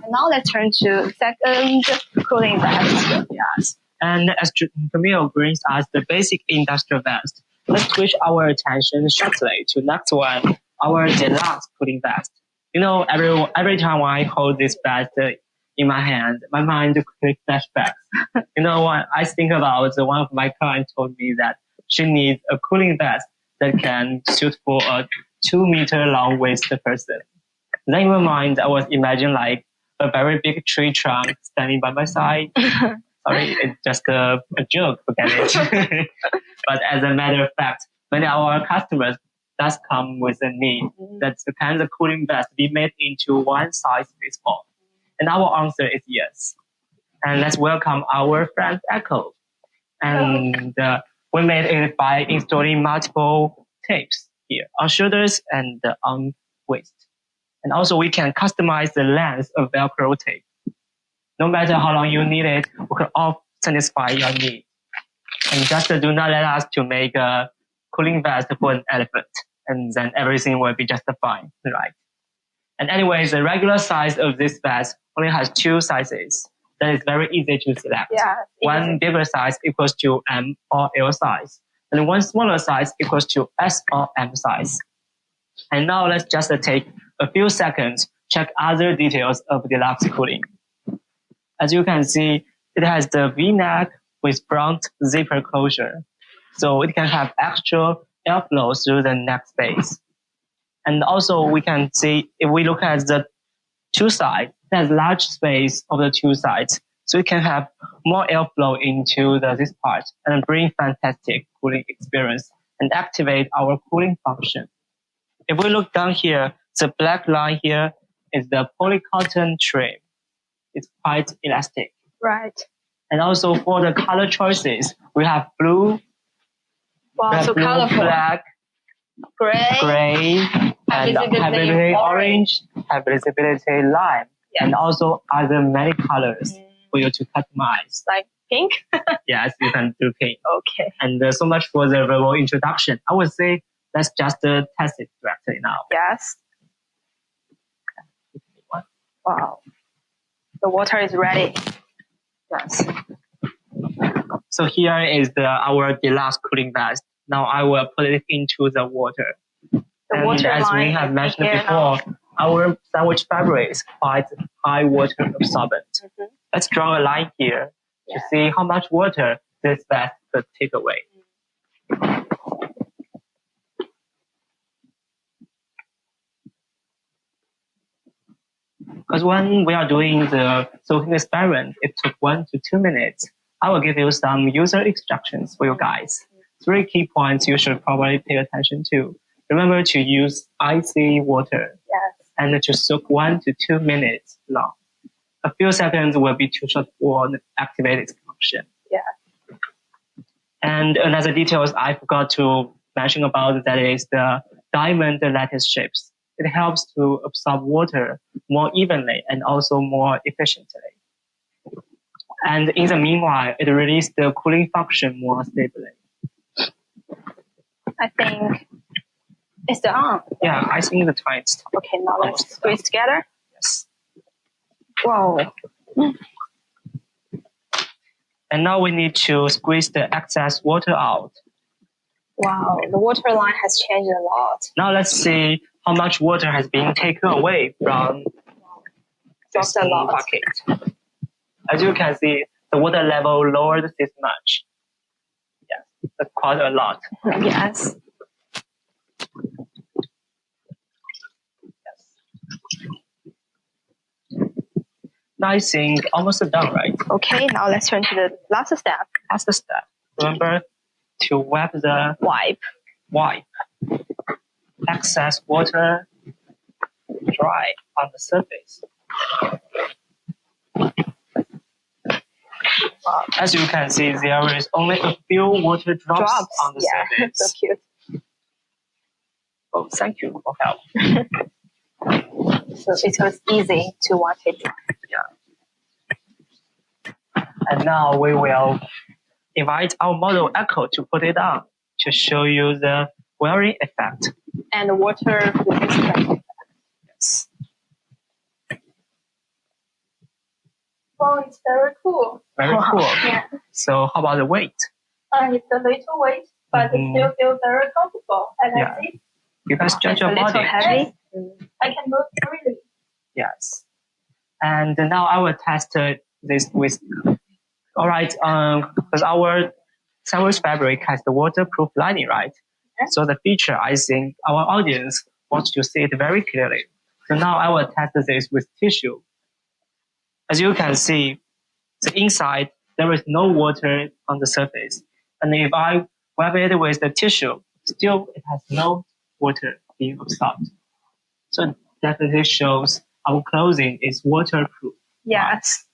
And now let's turn to second cooling vest. Yes. And as Camille brings us the basic industrial vest, let's switch our attention shortly to next one, our deluxe cooling vest. You know, every time I hold this vest in my hand, my mind quickly flashbacks. You know what? I think about one of my clients told me that she needs a cooling vest that can suit for a 2-meter long waist person. Then in my mind, I was imagining like a very big tree trunk standing by my side. Sorry, it's just a joke, forget it. But as a matter of fact, many of our customers does come with a need that the kind of cooling vest be made into one size fits all. And our answer is yes. And let's welcome our friend Echo. And we made it by installing multiple tapes here on shoulders and on waist. And also we can customize the length of Velcro tape. No matter how long you need it, we can all satisfy your need. And just do not let us to make a cooling vest for an elephant, and then everything will be just fine, right? And anyway, the regular size of this vest only has 2 sizes. That is very easy to select. Yeah, one bigger size equals to M or L size, and one smaller size equals to S or M size. And now let's just take a few seconds, check other details of Deluxe cooling. As you can see, it has the V-neck with front zipper closure, so it can have extra airflow through the neck space. And also we can see, if we look at the 2 sides, it has large space of the 2 sides, so it can have more airflow into this part and bring fantastic cooling experience and activate our cooling function. If we look down here, the black line here is the polycotton trim. It's quite elastic. Right. And also for the color choices, we have blue, wow, so blue, colorful. black, gray, and high visibility orange, high visibility lime, and also other many colors for you to customize. Like pink? Yes, you can do pink. Okay. And so much for the verbal introduction. I would say let's just test it directly now. Yes. Wow. The water is ready. Yes. So here is our Deluxe cooling vest. Now I will put it into the water. The water as we have mentioned before, our sandwich fabric is quite high water absorbent. Let's draw a line here to see how much water this vest could take away. Because when we are doing the soaking experiment, it took 1 to 2 minutes. I will give you some user instructions for you guys. 3 key points you should probably pay attention to. Remember to use icy water. Yes. And to soak 1 to 2 minutes long. A few seconds will be too short for the activate its function. Yeah. And another details I forgot to mention about that is the diamond lattice shapes. It helps to absorb water more evenly and also more efficiently. And in the meanwhile, it releases the cooling function more stably. I think it's done. Yeah, I think the time is done. Okay, now let's squeeze together. Yes. Wow. And now we need to squeeze the excess water out. Wow, the water line has changed a lot. Now let's see how much water has been taken away from this bucket. As you can see, the water level lowered this much. Yes, that's quite a lot. Yes. Now I think almost done, right? Okay, now let's turn to the last step. Last step. Remember to wipe excess water dry on the surface. As you can see, there is only a few water drops on the surface. So cute. Oh, thank you for help. So it was easy to wipe it dry. Yeah. And now we will invite our model Echo to put it on to show you the wearing effect. And water resistant effect. Yes. Well, it's very cool. Very cool. Yeah. So how about the weight? It's a little weight, but it still feels very comfortable. And Yeah. I see You can stretch it's your a little body. heavy. I can move freely. Yes. And now I will test this with. All right. Because our sandwich fabric has the waterproof lining, right? So the feature, I think our audience wants to see it very clearly. So now I will test this with tissue. As you can see, the inside, there is no water on the surface. And if I wrap it with the tissue, still it has no water being absorbed. So definitely shows our clothing is waterproof. Yes.